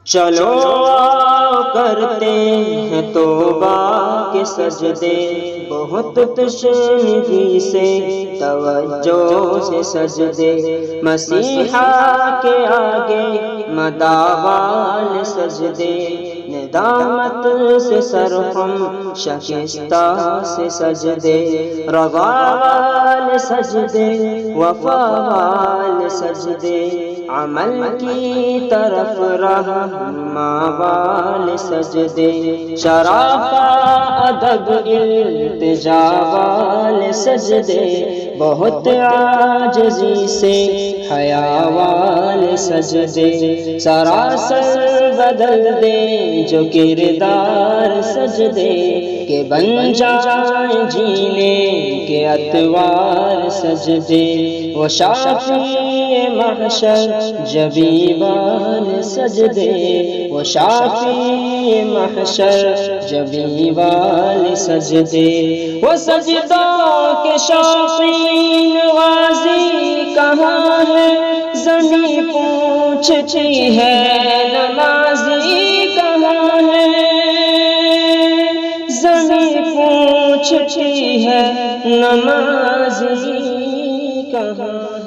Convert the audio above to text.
چلو آؤ کرتے ہیں توبہ کے سجدے، بہت تشنگی سے توجہ سے سجدے، مسیحا کے آگے مداوال سجدے، ندامت سے سرخم شکستہ سے سجدے، رضاوال سجدے، وفاوال سجدے، عمل کی طرف رہنماوال سجدے، شرافہ ادب التجا وال سجدے، بہت عاجزی سے حیا وال سجدے، سراسر بدل دے جو کردار سجدے، کہ بن جائیں جینے کے اتوار سجدے، وہ شافی محشر جبی وال سجدے، وہ شافی محشر جبی وال سجدے، وہ سجدوں کے شوقین نوازی کہاں ہے، زمین پوچھتی ہے نمازی کہاں ہے، زمین پوچھتی ہے نمازی کہاں ہے۔